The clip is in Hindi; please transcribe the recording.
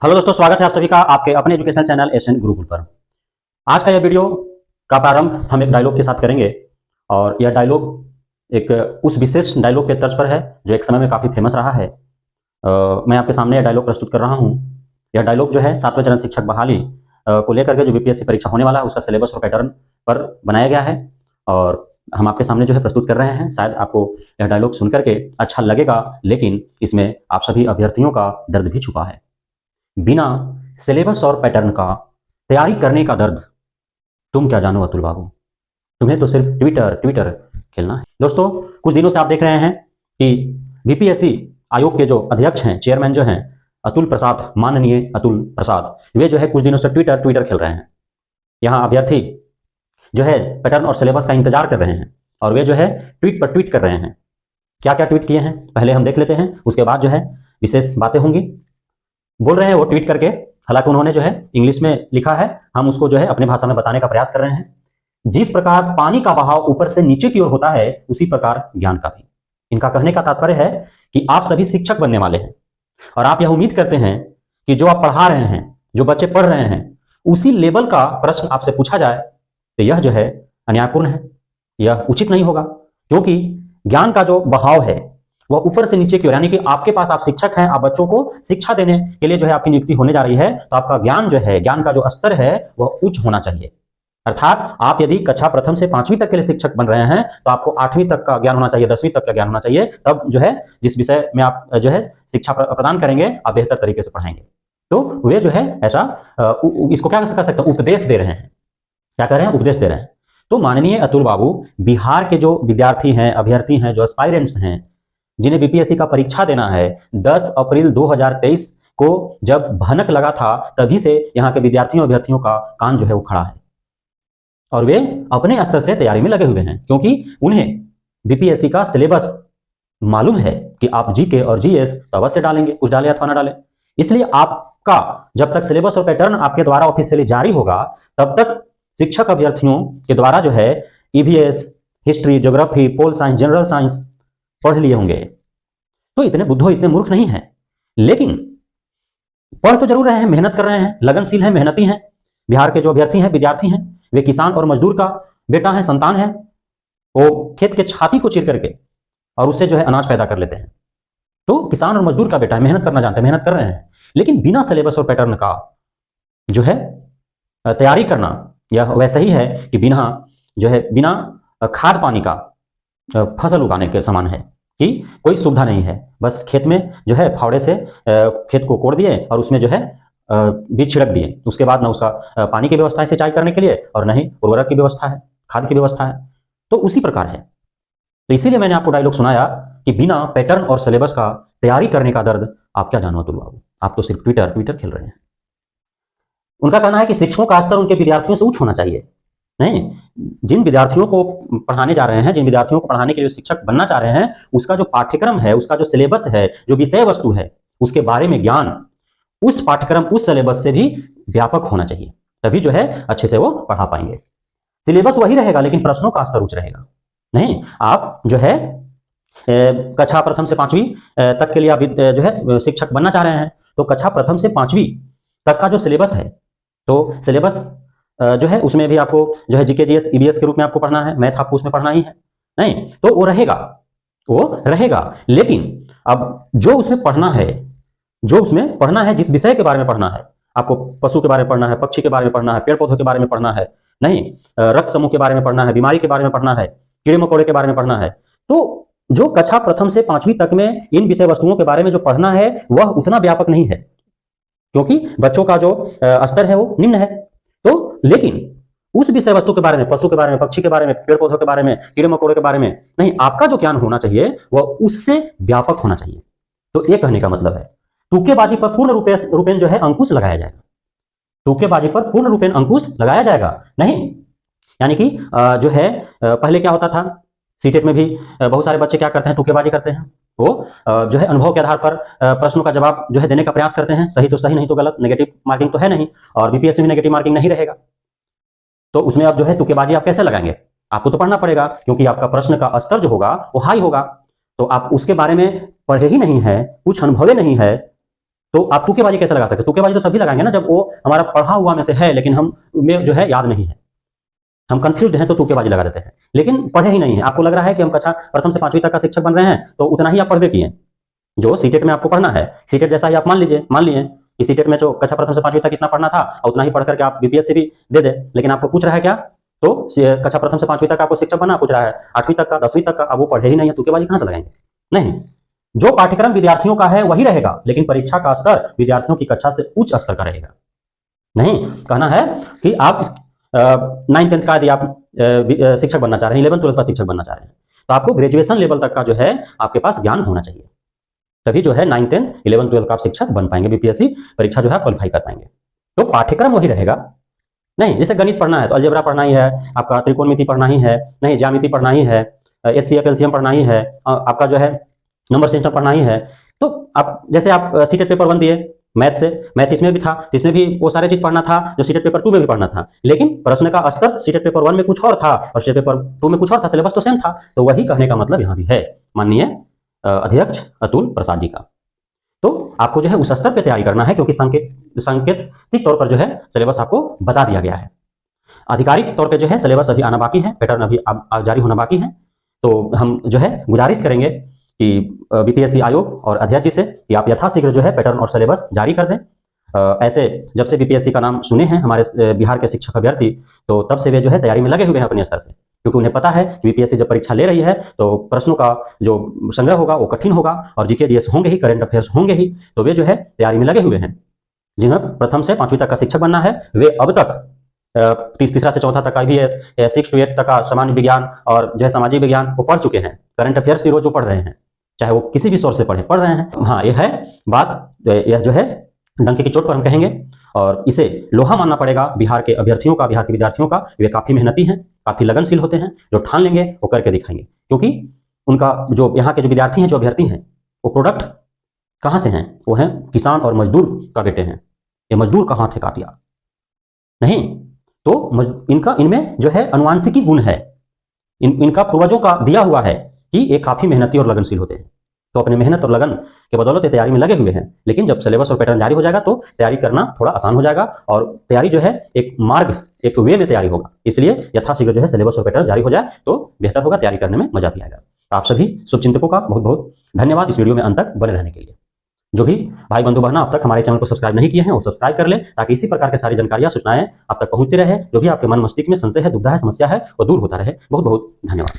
हेलो दोस्तों, स्वागत है आप सभी का आपके अपने एजुकेशनल चैनल एशियन गुरुकुल पर। आज का यह वीडियो का प्रारंभ हम एक डायलॉग के साथ करेंगे और यह डायलॉग एक उस विशेष डायलॉग के तर्ज पर है जो एक समय में काफ़ी फेमस रहा है। मैं आपके सामने यह डायलॉग प्रस्तुत कर रहा हूँ। यह डायलॉग जो है 7वें चरण शिक्षक बहाली को लेकर के जो बीपीएससी परीक्षा होने वाला है उसका सिलेबस और पैटर्न पर बनाया गया है और हम आपके सामने जो है प्रस्तुत कर रहे हैं। शायद आपको यह डायलॉग सुनकर के अच्छा लगेगा, लेकिन इसमें आप सभी अभ्यर्थियों का दर्द भी छुपा है। बिना सिलेबस और पैटर्न का तैयारी करने का दर्द तुम क्या जानो अतुल बाबू, तुम्हें तो सिर्फ ट्विटर ट्विटर खेलना है। दोस्तों, कुछ दिनों से आप देख रहे हैं कि बीपीएससी आयोग के जो अध्यक्ष हैं, चेयरमैन जो हैं, अतुल प्रसाद, माननीय अतुल प्रसाद, वे जो है कुछ दिनों से ट्विटर ट्विटर खेल रहे हैं। यहाँ अभ्यर्थी जो है पैटर्न और सिलेबस का इंतजार कर रहे हैं और वे जो है ट्वीट पर ट्वीट कर रहे हैं। क्या क्या ट्वीट किए हैं पहले हम देख लेते हैं, उसके बाद जो है विशेष बातें होंगी। बोल रहे हैं वो ट्वीट करके, हालांकि उन्होंने जो है इंग्लिश में लिखा है, हम उसको जो है अपने भाषा में बताने का प्रयास कर रहे हैं। जिस प्रकार पानी का बहाव ऊपर से नीचे की ओर होता है उसी प्रकार ज्ञान का भी। इनका कहने का तात्पर्य है कि आप सभी शिक्षक बनने वाले हैं और आप यह उम्मीद करते हैं कि जो आप पढ़ा रहे हैं, जो बच्चे पढ़ रहे हैं, उसी लेवल का प्रश्न आपसे पूछा जाए तो यह जो है अन्यायपूर्ण है, यह उचित नहीं होगा। क्योंकि ज्ञान का जो बहाव है वह ऊपर से नीचे की ओर, यानी कि आपके पास, आप शिक्षक हैं, आप बच्चों को शिक्षा देने के लिए जो है आपकी नियुक्ति होने जा रही है, तो आपका ज्ञान जो है, ज्ञान का जो स्तर है वह उच्च होना चाहिए। अर्थात आप यदि कक्षा प्रथम से 5वीं तक के लिए शिक्षक बन रहे हैं तो आपको 8वीं तक का ज्ञान होना चाहिए, 10वीं तक का ज्ञान होना चाहिए। तब जो है जिस विषय में आप जो है शिक्षा प्रदान करेंगे आप बेहतर तरीके से पढ़ाएंगे। तो वे जो है ऐसा इसको क्या कर सकते हैं, उपदेश दे रहे हैं। क्या कर रहे हैं, उपदेश दे रहे हैं। तो माननीय अतुल बाबू, बिहार के जो विद्यार्थी हैं, अभ्यर्थी हैं, जो एस्पायरेंट्स हैं, जिन्हें बीपीएससी का परीक्षा देना है, 10 अप्रैल 2023 को जब भनक लगा था तभी से यहाँ के विद्यार्थियों अभ्यर्थियों का कान जो है वो खड़ा है और वे अपने स्तर से तैयारी में लगे हुए हैं, क्योंकि उन्हें बीपीएससी का सिलेबस मालूम है कि आप जीके और जीएस तो अवश्य डालेंगे, कुछ डालें अथवा ना डालें। इसलिए आपका जब तक सिलेबस और पैटर्न आपके द्वारा ऑफिशियली जारी होगा तब तक शिक्षक अभ्यर्थियों के द्वारा जो है EVS, history, geography, pol science, general science पढ़ लिए होंगे। तो इतने बुद्धो, इतने मूर्ख नहीं हैं, लेकिन पढ़ तो जरूर रहे हैं, मेहनत कर रहे हैं, लगनशील हैं, मेहनती हैं। बिहार के जो अभ्यर्थी हैं, विद्यार्थी हैं, वे किसान और मजदूर का बेटा है, संतान है। वो खेत के छाती को चीर करके और उससे जो है अनाज पैदा कर लेते हैं। तो किसान और मजदूर का बेटा है, मेहनत करना जानते हैं, मेहनत कर रहे हैं। लेकिन बिना सिलेबस और पैटर्न का जो है तैयारी करना यह वैसा ही है कि बिना खाद पानी का फसल उगाने के समान है कि कोई सुविधा नहीं है। बस खेत में जो है फावड़े से खेत को कोड़ दिए और उसमें जो है बीज छिड़क दिए, उसके बाद ना उसका पानी की व्यवस्था है सिंचाई करने के लिए और न ही उर्वरक की व्यवस्था है, खाद की व्यवस्था है। तो उसी प्रकार है। तो इसीलिए मैंने आपको डायलॉग सुनाया कि बिना पैटर्न और सिलेबस का तैयारी करने का दर्द आप क्या जानो अतुल बाबू, आप तो सिर्फ ट्विटर ट्विटर खेल रहे हैं। उनका कहना है कि शिक्षकों का स्तर उनके विद्यार्थियों से उच्च होना चाहिए। नहीं, जिन विद्यार्थियों को पढ़ाने जा रहे हैं, जिन विद्यार्थियों को पढ़ाने के लिए शिक्षक बनना चाह रहे हैं, उसका जो पाठ्यक्रम है, उसका जो सिलेबस है, जो विषय वस्तु है, उसके बारे में ज्ञान उस पाठ्यक्रम, उस सिलेबस से भी व्यापक होना चाहिए। तभी जो है अच्छे से वो पढ़ा पाएंगे। सिलेबस वही रहेगा लेकिन प्रश्नों का स्तर उच्च रहेगा। नहीं, आप जो है कक्षा प्रथम से 5वीं तक के लिए आप जो है शिक्षक बनना चाह रहे हैं, तो कक्षा प्रथम से 5वीं तक का जो सिलेबस है, तो सिलेबस जो है उसमें भी आपको जो है जीके, जीएस, ईवीएस के रूप में आपको पढ़ना है, मैथ आपको उसमें पढ़ना ही है। नहीं तो वो रहेगा। लेकिन अब जो उसमें पढ़ना है, जिस विषय के बारे में पढ़ना है, आपको पशु के बारे में पढ़ना है, पक्षी के बारे में पढ़ना है, पेड़ पौधों के बारे में पढ़ना है, नहीं रक्त समूह के बारे में पढ़ना है, बीमारी के बारे में पढ़ना है, कीड़े मकोड़े के बारे में पढ़ना है, तो जो कक्षा प्रथम से 5वीं तक में इन विषय वस्तुओं के बारे में जो पढ़ना है वह उतना व्यापक नहीं है, क्योंकि बच्चों का जो स्तर है वो निम्न है। तो लेकिन उस विषय वस्तु के बारे में, पशु के बारे में, पक्षी के बारे में, पेड़ पौधों के बारे में, कीड़े मकोड़े के बारे में नहीं, आपका जो ज्ञान होना चाहिए वह उससे व्यापक होना चाहिए। तो ये कहने का मतलब है तुक्केबाजी पर पूर्ण रूपेण जो है अंकुश लगाया जाएगा। तुक्केबाजी पर पूर्ण रूपेण अंकुश लगाया जाएगा। नहीं, यानी कि जो है पहले क्या होता था, सीटेट में भी बहुत सारे बच्चे क्या करते हैं, तुक्केबाजी करते हैं। वो जो है अनुभव के आधार पर प्रश्नों का जवाब जो है देने का प्रयास करते हैं, सही तो सही, नहीं तो गलत, नेगेटिव मार्किंग तो है नहीं, और बीपीएससी में नेगेटिव मार्किंग नहीं रहेगा। तो उसमें आप जो है तुक्केबाजी आप कैसे लगाएंगे, आपको तो पढ़ना पड़ेगा, क्योंकि आपका प्रश्न का स्तर जो होगा वो हाई होगा। तो आप उसके बारे में पढ़े ही नहीं है, कुछ अनुभव नहीं है, तो आप तुक्केबाजी कैसे लगा सकते हैं? तुक्केबाजी तो तभी लगाएंगे ना जब वो हमारा पढ़ा हुआ में से है लेकिन हम में जो है याद नहीं है, हम कंफ्यूज हैं तो तुक्केबाजी लगा देते हैं। लेकिन पढ़े ही नहीं है, आपको लग रहा है कि हम कक्षा प्रथम से 5वीं तक का शिक्षक बन रहे हैं तो उतना ही आप पढ़ किए जो सीटेट में आपको पढ़ना है। सीटेट जैसा ही आप मान लिए कि सीटेट में जो कक्षा प्रथम से 5वीं तक इतना पढ़ना था और उतना ही पढ़ करके आप बीपीएससी भी दे दे। लेकिन आपको पूछ रहा है क्या? तो कक्षा प्रथम से 5वीं तक आपको शिक्षक बनना पूछ रहा है, 8वीं तक का, 10वीं तक का, अब वो पढ़े ही नहीं है, तुक्केबाजी कहां से लगाएंगे? नहीं, जो पाठ्यक्रम विद्यार्थियों का है वही रहेगा, लेकिन परीक्षा का स्तर विद्यार्थियों की कक्षा से उच्च स्तर का रहेगा। नहीं कहना है कि आप 9th 10th का यदि आप शिक्षक बनना चाह रहे हैं, 11th 12th का शिक्षक बनना चाह रहे हैं, तो आपको ग्रेजुएशन लेवल तक का जो है आपके पास ज्ञान होना चाहिए, तभी जो है 9th 10th 11th 12th का आप शिक्षक बन पाएंगे, बीपीएससी परीक्षा जो है क्वालिफाई कर पाएंगे। तो पाठ्यक्रम वही रहेगा। नहीं, जैसे गणित पढ़ना है तो अलजेब्रा पढ़ना ही है, आपका त्रिकोणमिति पढ़ना ही है, नहीं ज्यामिति पढ़ना ही है, एचसीएफ एलसीएम पढ़ना ही है, आपका जो है नंबर सिस्टम पढ़ना ही है। तो आप जैसे आप सीटेट पेपर 1 दिए मैथ से, मैथ इसमें भी था, इसमें भी वो सारे चीज पढ़ना था जो सीटेट पेपर 2 में भी पढ़ना था, लेकिन प्रश्न का स्तर सीटेट पेपर 1 में कुछ और था और सीटेट पेपर 2 में कुछ और था, सिलेबस तो सेम था। तो वही कहने का मतलब यहाँ भी है माननीय अध्यक्ष अतुल प्रसाद जी का। तो आपको जो है उस स्तर पर तैयारी करना है, क्योंकि सांकेतिक तौर पर जो है सिलेबस आपको बता दिया गया है। आधिकारिक तौर पर जो है सिलेबस अभी आना बाकी है, पैटर्न अभी जारी होना बाकी है। तो हम जो है गुजारिश करेंगे कि बीपीएससी आयोग और अध्यक्ष जी से कि आप यथाशीघ्र जो है पैटर्न और सिलेबस जारी कर दें। ऐसे जब से बीपीएससी का नाम सुने हैं हमारे बिहार के शिक्षक अभ्यर्थी, तो तब से वे जो है तैयारी में लगे हुए हैं अपने स्तर से, क्योंकि उन्हें पता है कि बीपीएससी जब परीक्षा ले रही है तो प्रश्नों का जो संग्रह होगा वो कठिन होगा और जीके जीएस होंगे ही, करंट अफेयर्स होंगे ही, तो वे जो है तैयारी में लगे हुए हैं। जिन्हें प्रथम से 5वीं तक का शिक्षक बनना है वे अब तक तीसरा से चौथा तक का IVS, 6 to 8 तक का सामान्य विज्ञान और जो है सामाजिक विज्ञान वो पढ़ चुके हैं। करंट अफेयर्स भी रोज जो पढ़ रहे हैं, चाहे वो किसी भी सोर्स से पढ़ रहे हैं। हाँ, ये है बात, यह जो है डंके की चोट पर हम कहेंगे और इसे लोहा मानना पड़ेगा बिहार के अभ्यर्थियों का, बिहार के विद्यार्थियों का। वे काफी मेहनती हैं, काफी लगनशील होते हैं, जो ठान लेंगे वो करके दिखाएंगे, क्योंकि उनका जो यहाँ के जो विद्यार्थी हैं, जो अभ्यर्थी हैं, वो प्रोडक्ट कहाँ से हैं? वो हैं किसान और मजदूर का बेटे हैं। ये मजदूर का हाथ है काटिया नहीं, तो इनमें जो है अनुवांशिकी गुण है, इनका पूर्वजों का दिया हुआ है कि ये काफी मेहनती और लगनशील होते हैं। तो अपने मेहनत और लगन के बदौलत तैयारी में लगे हुए हैं। लेकिन जब सिलेबस और पैटर्न जारी हो जाएगा तो तैयारी करना थोड़ा आसान हो जाएगा और तैयारी जो है एक मार्ग, एक वे में तैयारी होगा। इसलिए यथाशीघ्र जो है सिलेबस और पैटर्न जारी हो जाए तो बेहतर होगा, तैयारी करने में मजा भी आएगा। आप सभी शुभचिंतकों का बहुत बहुत धन्यवाद इस वीडियो में अंत तक बने रहने के लिए। जो भी भाई बंधु बहना अब तक हमारे चैनल को सब्सक्राइब नहीं किए हैं वो सब्सक्राइब कर लें, ताकि इसी प्रकार के सारी जानकारियां, सूचनाएं आप तक पहुंचती रहे। जो भी आपके मन मस्तिष्क में संशय है, दुविधा है, समस्या है, वो दूर होता रहे। बहुत बहुत धन्यवाद।